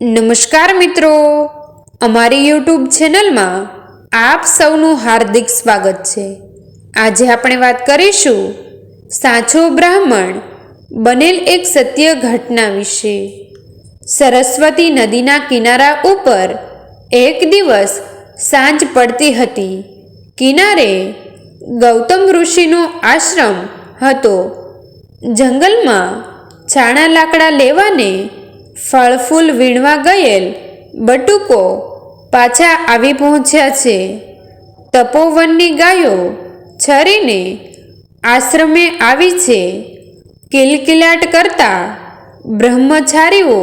નમસ્કાર મિત્રો, અમારી યુટ્યુબ ચેનલમાં આપ સૌનું હાર્દિક સ્વાગત છે। આજે આપણે વાત કરીશું સાચો બ્રાહ્મણ બનેલ એક સત્ય ઘટના વિશે। સરસ્વતી નદીના કિનારા ઉપર એક દિવસ સાંજ પડતી હતી। કિનારે ગૌતમ ઋષિનો આશ્રમ હતો। જંગલમાં છાણા લાકડા લેવાને ફળ ફૂલ વીણવા ગયેલ બટુકો પાછા આવી પહોંચ્યા છે। તપોવનની ગાયો ચરીને આશ્રમે આવી છે। કિલકિલાટ કરતા બ્રહ્મચારીઓ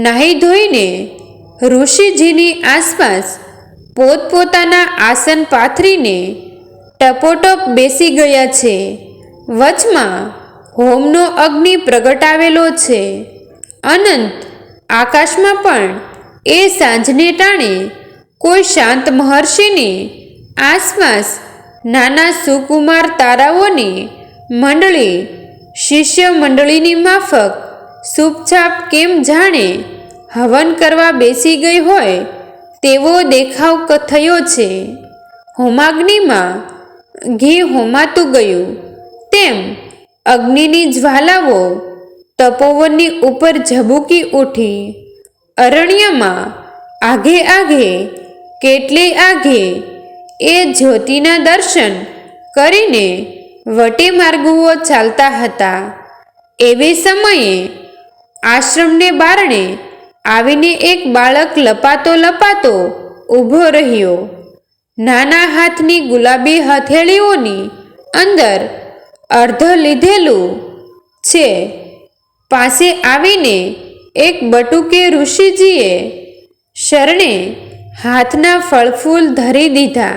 નાહી ધોઈને ઋષિજીની આસપાસ પોતપોતાના આસન પાથરીને ટપોટપ બેસી ગયા છે। વચમાં હોમનો અગ્નિ પ્રગટાવેલો છે। અનંત આકાશમાં પણ એ સાંજને ટાણે કોઈ શાંત મહર્ષિની આસપાસ નાના સુકુમાર તારાઓની મંડળી શિષ્ય મંડળીની માફક સૂપછાપ કેમ જાણે હવન કરવા બેસી ગઈ હોય તેવો દેખાવ થયો છે। હોમાગ્નિમાં ઘી હોમાતું ગયું તેમ અગ્નિની જ્વાલાઓ તપોવનની ઉપર ઝબૂકી ઉઠી। અરણ્યમાં આઘે આઘે કેટલેય આઘે એ જ્યોતિના દર્શન કરીને વટે માર્ગુઓ ચાલતા હતા। એવે સમયે આશ્રમને બારણે આવીને એક બાળક લપાતો લપાતો ઊભો રહ્યો। નાના હાથની ગુલાબી હથેળીઓની અંદર અર્ધ લીધેલું છે। પાસે આવીને એક બટુકે ઋષિજીએ શરણે હાથના ફળફૂલ ધરી દીધા।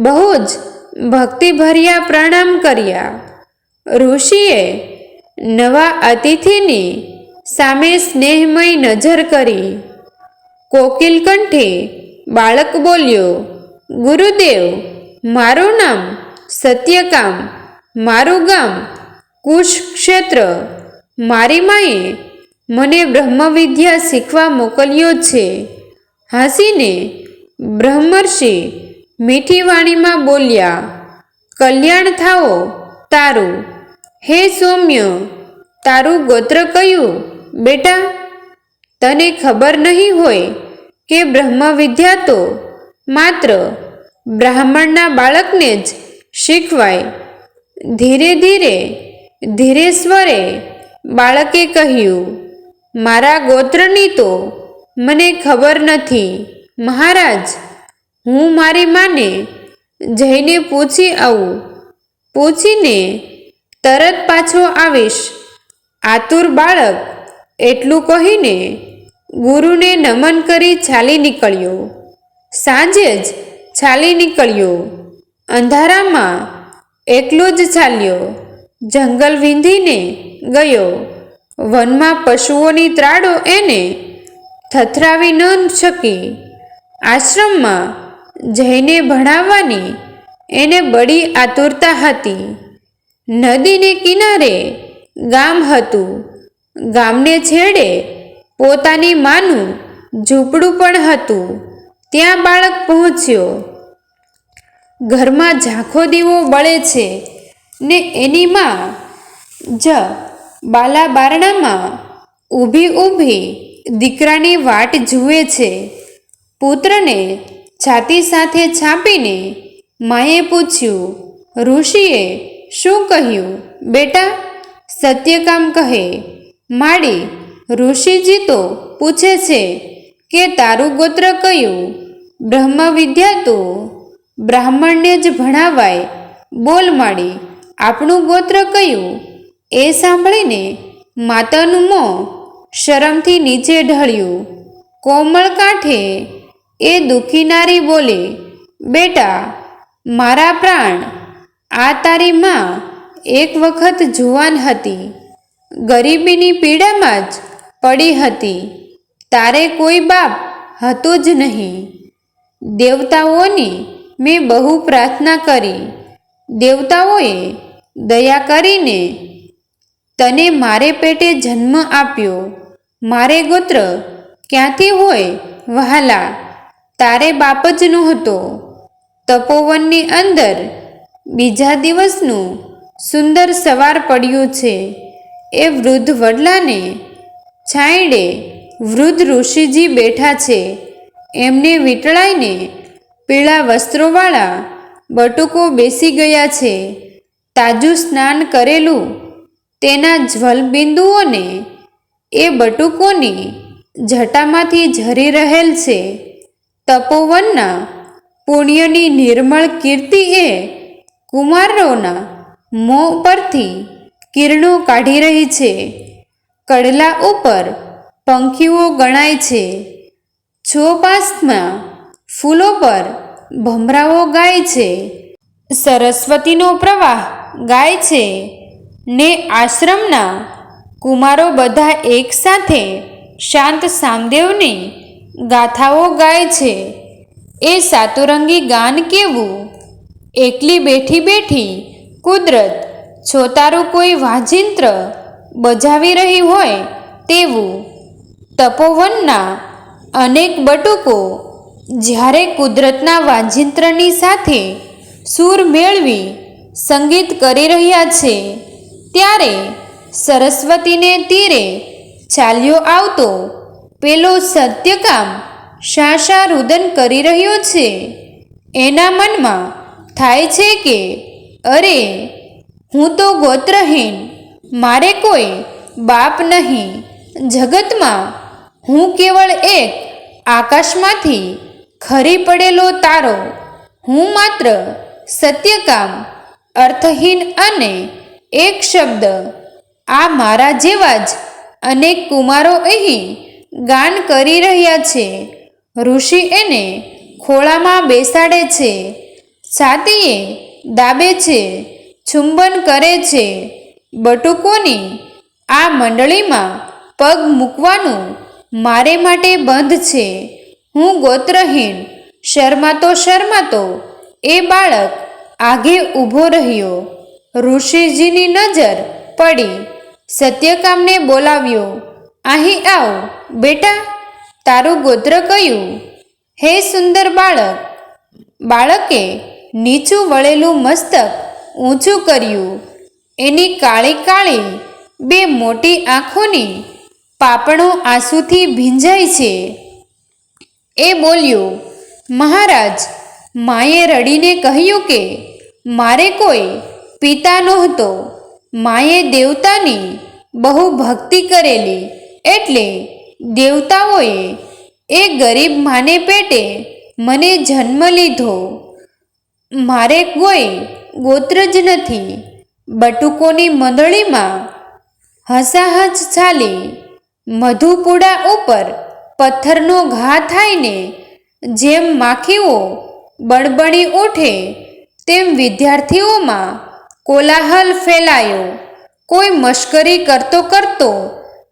બહુ જ ભક્તિભર્યા પ્રણામ કર્યા। ઋષિએ નવા અતિથિની સામે સ્નેહમય નજર કરી। કોકિલ કંઠે બાળક બોલ્યો, ગુરુદેવ, મારું નામ સત્યકામ, મારું ગામ કુશક્ષેત્ર। મારી માએ મને બ્રહ્મવિદ્યા શીખવા મોકલ્યો છે। હસીને બ્રહ્મર્ષિ મીઠી વાણીમાં બોલ્યા, કલ્યાણ થાઓ તારું। હે સૌમ્ય, તારું ગોત્ર કયું બેટા? તને ખબર નહીં હોય કે બ્રહ્મવિદ્યા તો માત્ર બ્રાહ્મણના બાળકને જ શીખવાય। ધીરે સ્વરે બાળકે કહ્યું, મારા ગોત્રની તો મને ખબર નથી મહારાજ। હું મારી માને જઈને પૂછી આવું, પૂછીને તરત પાછો આવીશ। આતુર બાળક એટલું કહીને ગુરુને નમન કરી ચાલી નીકળ્યો। સાંજે જ ચાલી નીકળ્યો। અંધારામાં એકલો જ ચાલ્યો। જંગલ વીંધીને ગયો। વનમાં પશુઓની ત્રાડો એને થથરાવી ન શકી। આશ્રમમાં જઈને ભણાવવાની એને બડી આતુરતા હતી। નદીને કિનારે ગામ હતું। ગામને છેડે પોતાની માનું ઝૂંપડું પણ હતું। ત્યાં બાળક પહોંચ્યો। ઘરમાં ઝાંખો દીવો બળે છે ને એની મા જ બાલા બારણામાં ઊભી ઊભી દીકરાની વાટ જુએ છે। પુત્રને છાતી સાથે છાપીને માએ પૂછ્યું, ઋષિએ શું કહ્યું બેટા? સત્યકામ કહે, માડી, ઋષિજી તો પૂછે છે કે તારું ગોત્ર કયું? બ્રહ્મવિદ્યા તો બ્રાહ્મણને જ ભણાવાય। બોલ માડી, આપણું ગોત્ર કયું? એ સાંભળીને માતાનું મોં શરમથી નીચે ઢળ્યું। કોમળ કાંઠે એ દુઃખી નારી બોલે, બેટા મારા પ્રાણ, આ તારી મા એક વખત જુવાન હતી। ગરીબીની પીડામાં જ પડી હતી। તારે કોઈ બાપ હતું જ નહીં। દેવતાઓની મેં બહુ પ્રાર્થના કરી। દેવતાઓએ દયા કરીને તને મારે પેટે જન્મ આપ્યો। મારે ગોત્ર ક્યાંથી હોય વહાલા, તારે બાપ જ નહોતો. તપોવનની અંદર બીજા દિવસનું સુંદર સવાર પડ્યું છે. એ વૃદ્ધ વડલાને છાંયડે વૃદ્ધ ઋષિજી બેઠા છે. એમને વીંટળાઈને પીળા વસ્ત્રોવાળા બટુકો બેસી ગયા છે. તાજું સ્નાન કરેલું તેના જ્વલબિંદુઓને એ બટુકોની જટામાંથી ઝરી રહેલ છે. તપોવનના પુણ્યની નિર્મળ કીર્તિ એ કુમારોના મોં પરથી કિરણો કાઢી રહી છે. કડલા ઉપર પંખીઓ ગણાય છે. ચોપાસમાં ફૂલો પર ભમરાઓ ગાય છે. સરસ્વતીનો પ્રવાહ ગાય છે ને આશ્રમના કુમારો બધા એક સાથે શાંત સામદેવની ગાથાઓ ગાય છે. એ સાતુરંગી ગાન કેવું! એકલી બેઠી બેઠી કુદરત છોતારું કોઈ વાજિંત્ર બજાવી રહી હોય તેવું. તપોવનના અનેક બટુકો જ્યારે કુદરતના વાજિંત્રની સાથે સૂર મેળવી સંગીત કરી રહ્યા છે, ત્યારે સરસ્વતીને તીરે ચાલ્યો આવતો પેલો સત્યકામ શા રુદન કરી રહ્યો છે. એના મનમાં થાય છે કે અરે, હું તો ગોત્રહીન, મારે કોઈ બાપ નહીં જગતમાં. હું કેવળ એક આકાશમાંથી ખરી પડેલો તારો. હું માત્ર સત્યકામ, અર્થહીન અને એક શબ્દ. આ મારા જેવા જ અનેક કુમારો અહીં ગાન કરી રહ્યા છે. ઋષિ એને ખોળામાં બેસાડે છે, છાતીએ દાબે છે, ચુંબન કરે છે. બટુકોની આ મંડળીમાં પગ મૂકવાનું મારે માટે બંધ છે. હું ગોત્રહીન. શરમાતો એ બાળક આગે ઊભો રહ્યો. ઋષિજીની નજર પડી. સત્યકામને બોલાવ્યો. અહીં આવ બેટા, તારું ગોત્ર કયું? હે સુંદર બાળક! બાળકે નીચું વળેલું મસ્તક ઊંચું કર્યું. એની કાળી કાળી બે મોટી આંખોની પાપણો આંસુથી ભીંજાય છે. એ બોલ્યો, મહારાજ! માએ રડીને કહ્યું કે મારે કોઈ પિતા નહોતો. માએ દેવતાની બહુ ભક્તિ કરેલી, એટલે દેવતાઓએ એ ગરીબ માને પેટે મને જન્મ લીધો. મારે કોઈ ગોત્ર જ નથી. બટુકોની મંડળીમાં હસાહસ ચાલી. મધુપુડા ઉપર પથ્થરનો ઘા થાય ને જેમ માખીઓ બળબડી ઉઠે, તેમ વિદ્યાર્થીઓમાં કોલાહલ ફેલાયો. કોઈ મશ્કરી કરતો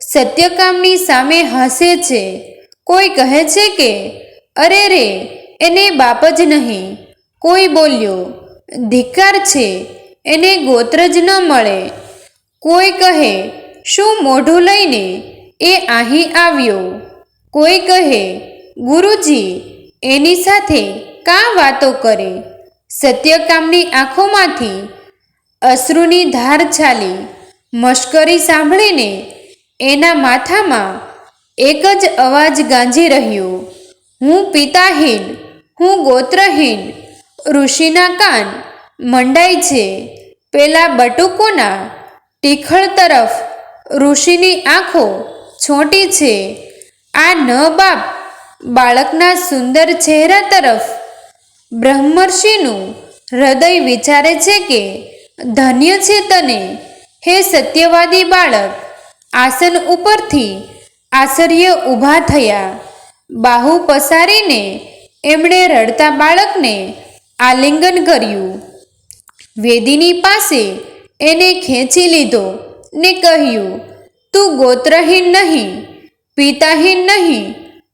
સત્યકામની સામે હસે છે. કોઈ કહે છે કે અરે રે, એને બાપ જ નહીં. કોઈ બોલ્યો, ધિક્કાર છે, એને ગોત્ર જ ન મળે. કોઈ કહે, શું મોઢું લઈને એ અહીં આવ્યો? કોઈ કહે, ગુરુજી એની સાથે કાં વાતો કરે? સત્યકામની આંખોમાંથી અશ્રુની ધાર ચાલી. મશ્કરી સાંભળીને એના માથામાં એક જ અવાજ ગાંજી રહ્યો, હું પિતાહીન, હું ગોત્રહીન. ઋષિના કાન મંડાય છે. પેલા બટુકોના ટીખળ તરફ ઋષિની આંખો છોટી છે. આ ન બાપ બાળકના સુંદર ચહેરા તરફ બ્રહ્મર્ષિનું હૃદય વિચારે છે કે ધન્ય છે તને, હે સત્યવાદી બાળક. આસન ઉપરથી આચાર્ય ઊભા થયા. બાહુ પસારીને એમણે રડતા બાળકને આલિંગન કર્યું. વેદીની પાસે એને ખેંચી લીધો ને કહ્યું, તું ગોત્રહીન નહીં, પિતાહીન નહીં,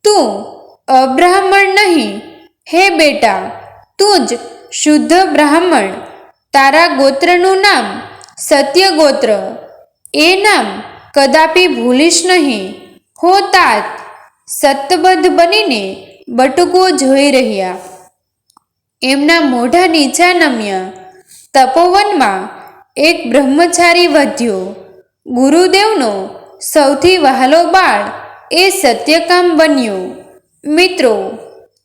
તું અબ્રાહ્મણ નહીં. હે બેટા, તું જ શુદ્ધ બ્રાહ્મણ. તારા ગોત્રનું નામ સત્ય ગોત્ર. એ નામ કદાપી ભૂલીશ નહીં. હો તાત! સતબદ્ધ બનીને બટુકો જોઈ રહ્યા. એમના મોઢા નીચા નમ્યા. તપોવનમાં એક બ્રહ્મચારી વધ્યો. ગુરુદેવનો સૌથી વહાલો બાળ એ સત્યકામ બન્યો. મિત્રો,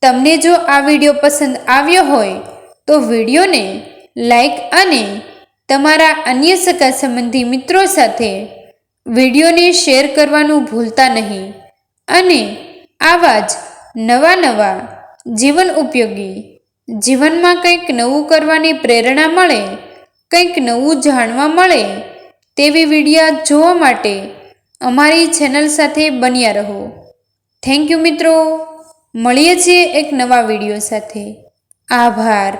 તમને જો આ વિડીયો પસંદ આવ્યો હોય તો વિડીયોને લાઈક અને તમારા અન્ય સગા સંબંધી મિત્રો સાથે વિડીયોને શેર કરવાનું ભૂલતા નહીં. અને આવા જ નવા જીવન ઉપયોગી, જીવનમાં કંઈક નવું કરવાની પ્રેરણા મળે, કંઈક નવું જાણવા મળે તેવી વિડીયો જોવા માટે અમારી ચેનલ સાથે બન્યા રહો. થેન્ક યુ મિત્રો. મળીએ છીએ એક નવા વિડીયો સાથે. આભાર.